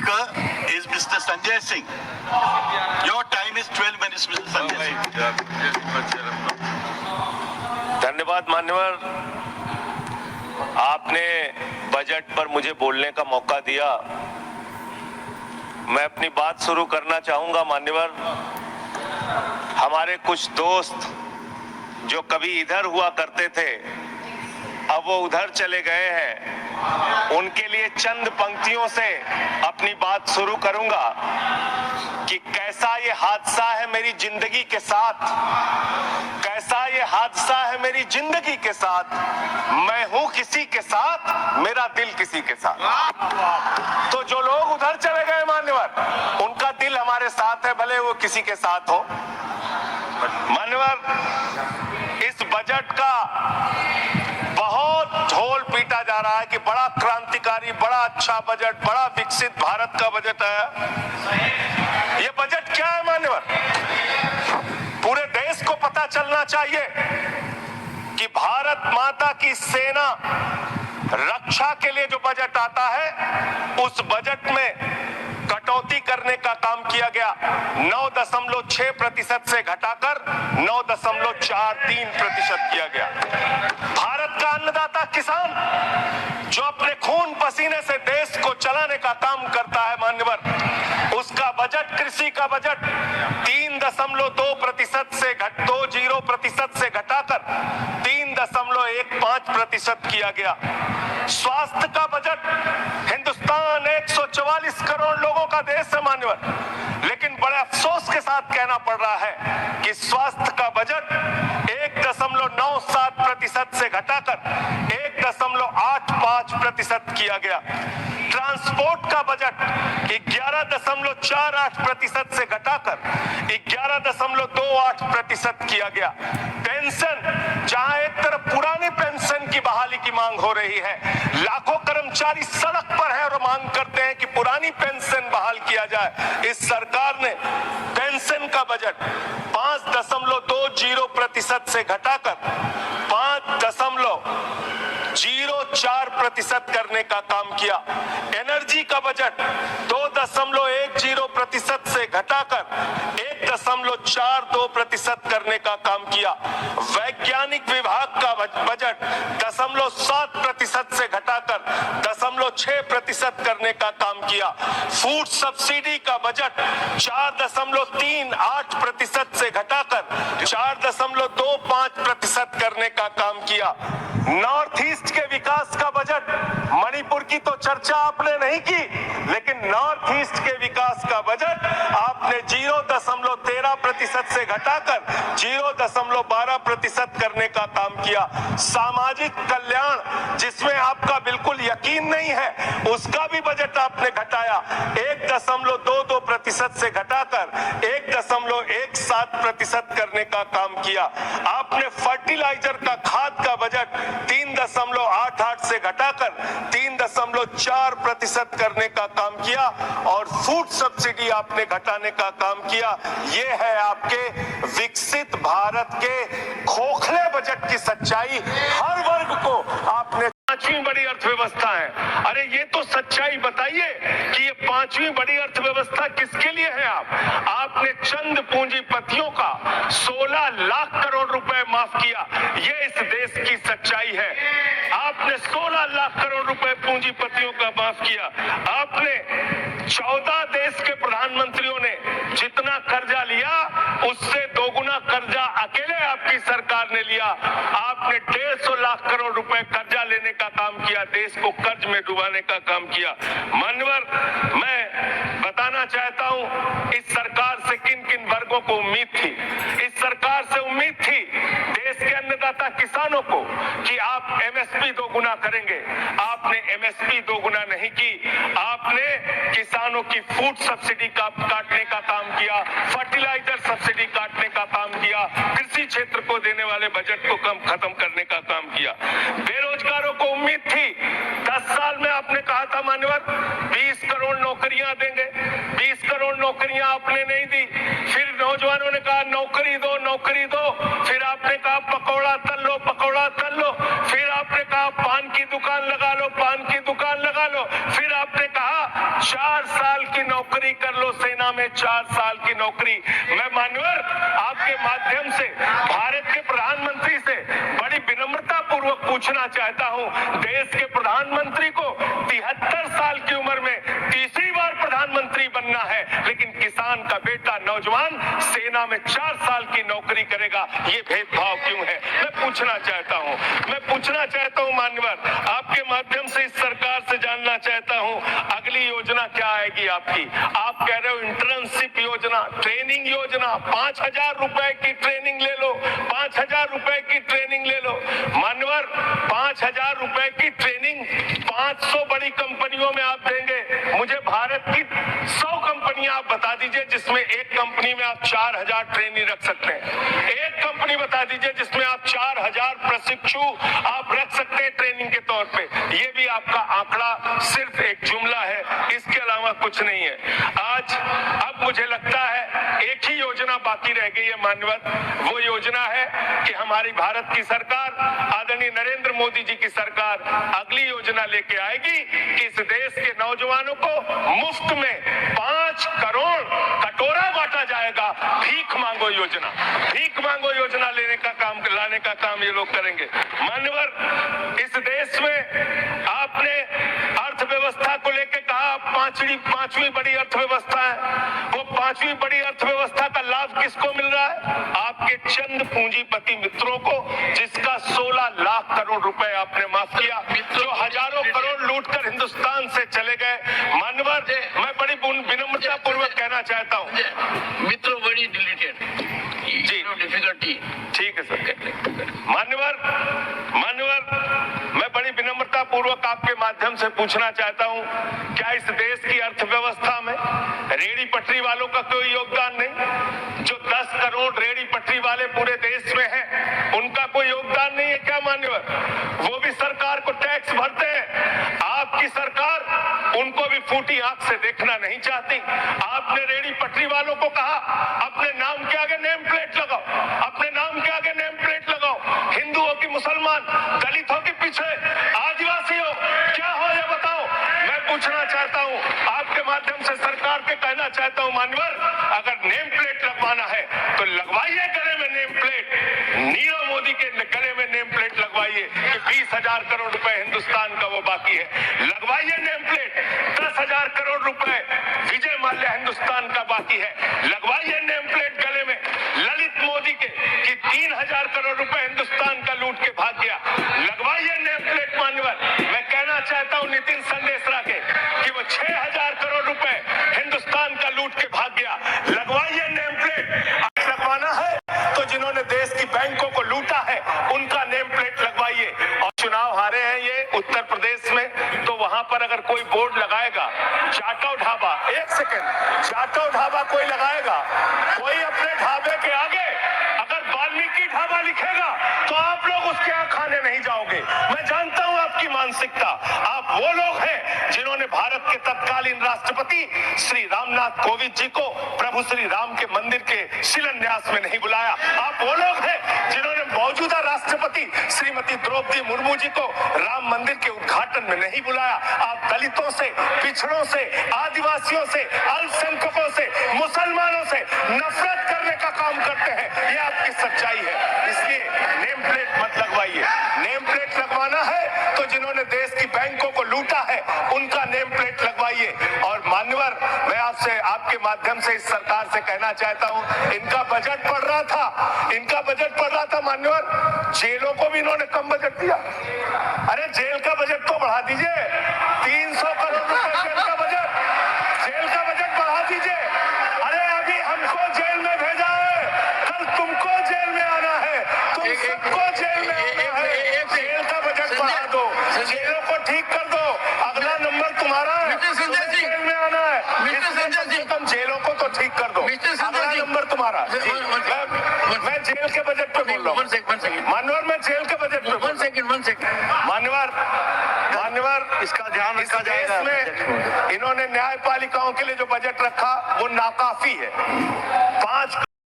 speaker is Mr. Sanjay Singh. Your time is 12 minutes, Mr. Sanjay Singh. धन्यवाद मान्यवर, आपने budget पर मुझे बोलने का मौका दिया। मैं अपनी बात शुरू करना चाहूंगा मान्यवर। हमारे कुछ दोस्त जो कभी इधर हुआ करते थे, अब वो उधर चले गए हैं, उनके लिए चंद पंक्तियों से अपनी बात शुरू करूंगा कि कैसा ये हादसा है मेरी जिंदगी के साथ, कैसा ये हादसा है मेरी जिंदगी के साथ। मैं हूं किसी के साथ, मेरा दिल किसी के साथ। तो जो लोग उधर चले गए मान्यवर, उनका दिल हमारे साथ है, भले वो किसी के साथ हो। मान्यवर, इस बजट का बहुत ढोल पीटा जा रहा है कि बड़ा क्रांतिकारी, बड़ा अच्छा बजट, बड़ा विकसित भारत का बजट है। ये बजट क्या है मान्यवर? पूरे देश को पता चलना चाहिए कि भारत माता की सेना रक्षा के लिए जो बजट आता है, उस बजट में कटौती करने का काम किया गया। 9.6% से घटाकर 9.43% किया गया। भारत का अन्नदाता किसान जो अपने खून पसीने से देश को चलाने का काम करता है मान्यवर, उसका बजट, कृषि का बजट 3.2% से 20% से घटाकर 3.15% किया गया। स्वास्थ्य का बजट, हिंदुस्तान 144 करोड़ लोगों का देश है मान्यवर, लेकिन बड़े अफसोस के साथ कहना पड़ रहा है कि स्वास्थ्य का बजट 1.97% से घटाकर 1.85% किया गया। ट्रांसपोर्ट का बजट 11.48% से घटाकर 11.28% किया गया। पेंशन, जहां एक तरफ पुरानी पेंशन की बहाली की मांग हो रही है, लाखों कर्मचारी सड़क पर है और मांग करते हैं कि पुरानी पेंशन बहाल किया जाए। इस सरकार ने पेंशन का बजट 5.20% से घटाकर 5.04% करने का काम किया। एनर्जी का बजट 2.10% से घटाकर 1.42% करने का काम किया। वैज्ञानिक विभाग का बजट 0.7% से घटाकर 0.6% करने का काम किया। फूड सब्सिडी का बजट 4.38% से घटाकर 4.25% करने का काम किया। नॉर्थ ईस्ट के विकास का बजट, मणिपुर की तो चर्चा आपने नहीं की, लेकिन नॉर्थ ईस्ट के विकास का बजट आपने 0.13% से घटाकर 0.12% करने का काम किया। सामाजिक कल्याण, जिसमें आपका बिल्कुल यकीन नहीं है, उसका भी बजट आपने घटाया। 1.22% से घटाकर 1.17% करने का काम किया। आपने फर्टिलाइजर का, खाद का बजट 3.88 से घटाकर 3.4% करने का काम किया और फूड सब्सिडी आपने घटाने का काम किया। ये है आपके विकसित भारत के खोखले बजट की सच्चाई। हर वर्ग को आपने पांचवी बड़ी अर्थव्यवस्था है। अरे ये तो सच्चाई बताइए कि ये पांचवी बड़ी अर्थव्यवस्था किसके लिए है? आपने चंद पूंजीपतियों का 16 लाख करोड़ रुपए माफ किया। ये इस देश की सच्चाई है। आपने 16 लाख करोड़ रुपए पूंजीपतियों का माफ किया। आपने 14 देश के प्रधानमंत्रियों ने जितना कर्जा लिया, उससे दोगुना कर्जा अकेले आपकी सरकार ने लिया। आपने 150 लाख करोड़ रुपए कर्जा लेने का काम किया, देश को कर्ज में डुबाने का काम किया। मान्यवर, मैं बताना चाहता हूं, इस सरकार से किन किन वर्गों को उम्मीद थी। इस सरकार से उम्मीद थी देश के अन्नदाता किसानों को कि आप एमएसपी दोगुना करेंगे। आपने एमएसपी दोगुना नहीं की। आपने किसानों की फूड सब्सिडी काटने का काम किया, फर्टिलाइजर सब्सिडी काटने का काम किया, कृषि क्षेत्र को देने वाले बजट को खत्म करने का काम किया। बेरोजगारों को उम्मीद थी, 10 साल में आपने कहा था मान्यवर 20 करोड़ नौकरियां देंगे। 20 करोड़ नौकरियां आपने नहीं दी। फिर नौजवानों ने कहा नौकरी दो, नौकरी दो। फिर आपने कहा पकौड़ा तल लो, पकौड़ा तल लो। फिर आपने कहा पान की दुकान लगा लो, पान की दुकान लगा लो। फिर आपने कहा 4 साल नौकरी कर लो, सेना में 4 साल की नौकरी। मैं मान्यवर आपके माध्यम से भारत के प्रधानमंत्री से बड़ी विनम्रता पूर्वक पूछना चाहता हूं, देश के प्रधानमंत्री को 73 साल की उम्र में तीसरी बार प्रधानमंत्री बनना है, लेकिन किसान का बेटा नौजवान सेना में 4 साल की नौकरी करेगा, ये भेदभाव क्यों है? मैं पूछना चाहता हूं मान्यवर, आपके माध्यम से इस सरकार से जानना चाहता हूं, अगली योजना क्या आएगी आपकी? आप कह रहे हो इंटर्नशिप योजना, ट्रेनिंग योजना, 5,000 रुपए की ट्रेनिंग ले लो, 5,000 रुपए की ट्रेनिंग ले लो। मान्यवर 5,000 रुपए की ट्रेनिंग 500 बड़ी कंपनियों में आप देंगे, मुझे भारत की 100 कंपनियां आप बता दीजिए जिसमें एक कंपनी में आप 4,000 ट्रेनी रख सकते हैं। एक कंपनी बता दीजिए जिसमें आप 4,000 प्रशिक्षु आप रख सकते हैं ट्रेनिंग के तौर पे। ये भी आपका आंकड़ा सिर्फ एक जुमला है, इसके अलावा कुछ नहीं है। अब मुझे लगता है एक ही योजना बाकी रह गई है मान्यवर, वो योजना है कि हमारी भारत की सरकार, आदरणीय नरेंद्र मोदी जी की सरकार अगली योजना लेके आएगी कि इस देश के नौजवानों को मुफ्त में 5 करोड़ कटोरा बांटा जाएगा। भीख मांगो योजना लाने का काम ये लोग करेंगे। मान्यवर इस देश में आपने अर्थव्यवस्था को लेकर कहा पांचवी बड़ी अर्थव्यवस्था है, वो 5वीं बड़ी अर्थव्यवस्था का लाभ किसको मिल रहा है? आपके चंद पूंजीपति मित्रों को, जिसका 16 लाख करोड़ रुपए आपने माफ किया, जो हजारों करोड़ लूटकर हिंदुस्तान से चले गए। मान्यवर मैं बड़ी विनम्रता पूर्वक कहना चाहता हूँ, मित्रों बड़ी डिलीटेड जी डिफिकल्टी, ठीक है सर। मान्यवर मैं बड़ी विनम्रता पूर्वक आपके माध्यम से पूछना चाहता हूं, क्या इस देश की अर्थव्यवस्था में रेहड़ी पटरी वालों का कोई योगदान नहीं? जो 10 करोड़ रेहड़ी पटरी वाले पूरे देश में हैं, उनका कोई योगदान नहीं है क्या मान्यवर? वो भी सरकार को टैक्स भरते हैं। आपकी सरकार उनको भी फूटी आंख से देखना नहीं चाहती। आपने रेहड़ी पटरी वालों को कहा अपने नाम के आगे नेम प्लेट लगाओ, अपने नाम के आगे नेम प्लेट लगाओ। हिंदू हो कि मुसलमान, दलित हो कि पिछड़े, आदिवासी हो, क्या हो ये बताओ। मैं पूछना चाहता हूं, आपके माध्यम से सरकार के कहना चाहता हूं मान्यवर, अगर नेम प्लेट लगवाना है तो लगवाइए गले में नेम प्लेट, नीरव मोदी के गले में नेम प्लेट लगवाइए कि 20,000 करोड़ रुपए हिंदुस्तान का वो बाकी है। लगवाइए नेम प्लेट, 10,000 करोड़ रुपए विजय माल्या हिंदुस्तान का बाकी है। लगवाइए नेम प्लेट गले में ललित मोदी के कि 3,000 करोड़ रुपए हिंदुस्तान का लूट के भाग गया। लगवाइए नेम प्लेट मान्यवर। मैं कहना चाहता हूं नितिन संदेशरा के कि वो 6,000 करोड़ रुपए हिंदुस्तान का लूट के भाग गया। लगवाइए नेम प्लेट। लगवाना है तो जिन्होंने देश की बैंकों को लूटा है उनका नेम प्लेट लगवाइए। और चुनाव हारे हैं ये उत्तर प्रदेश में, तो वहां पर अगर कोई बोर्ड लगाएगा, जाटव ढाबा, एक सेकंड, जाटव ढाबा कोई लगाएगा, कोई अपने ढाबे के आगे अगर वाल्मीकि ढाबा लिखेगा तो आप लोग उसके यहाँ खाने नहीं जाओगे। मैं जानता हूं आपकी मानसिकता। आप वो लोग हैं जिन्होंने भारत के तत्कालीन राष्ट्रपति श्री रामनाथ कोविंद जी को प्रभु श्री राम के मंदिर के शिलान्यास में नहीं बुलाया। आप वो लोग हैं जिन्होंने मौजूदा राष्ट्रपति श्रीमती द्रौपदी मुर्मू जी को राम मंदिर के उद्घाटन में नहीं बुलाया। आप दलितों से, पिछड़ों से, आदिवासियों से, अल्पसंख्यकों से, मुसलमानों से नफरत करने का काम करते हैं। ये आपकी सच्चाई है। इसलिए नेम प्लेट मत लगवाइए। नेम प्लेट लगवाना है तो जिन्होंने देश की बैंकों को लूटा है उनका नेम प्लेट लगवाइए। और मान्यवर मैं आपसे, आपके माध्यम से इस सरकार से कहना चाहता हूं, इनका बजट पढ़ रहा था मान्यवर, जेलों को भी इन्होंने कम बजट दिया। अरे जेल का बजट तो बढ़ा दीजिए, 300 करोड़ रुपए जेल का बजट बढ़ा दीजिए। अरे अभी हमको जेल में भेजा है, कल तुमको जेल में आना है, तुम सबको जेल में आना है। जेल का बजट बढ़ा दो, जेलों को ठीक कर दो, अगला नंबर तुम्हारा है, जेल में आना है। तुम जेलों को तो ठीक कर दो, अगला नंबर तुम्हारा। मैं जेल के बजट पे बोल रहा हूँ मान्यवर, मैं जेल के बजट पे मान्यवर इसका ध्यान रखा जाएगा। इसमें इन्होंने न्यायपालिकाओं के लिए जो बजट रखा वो नाकाफी है। 5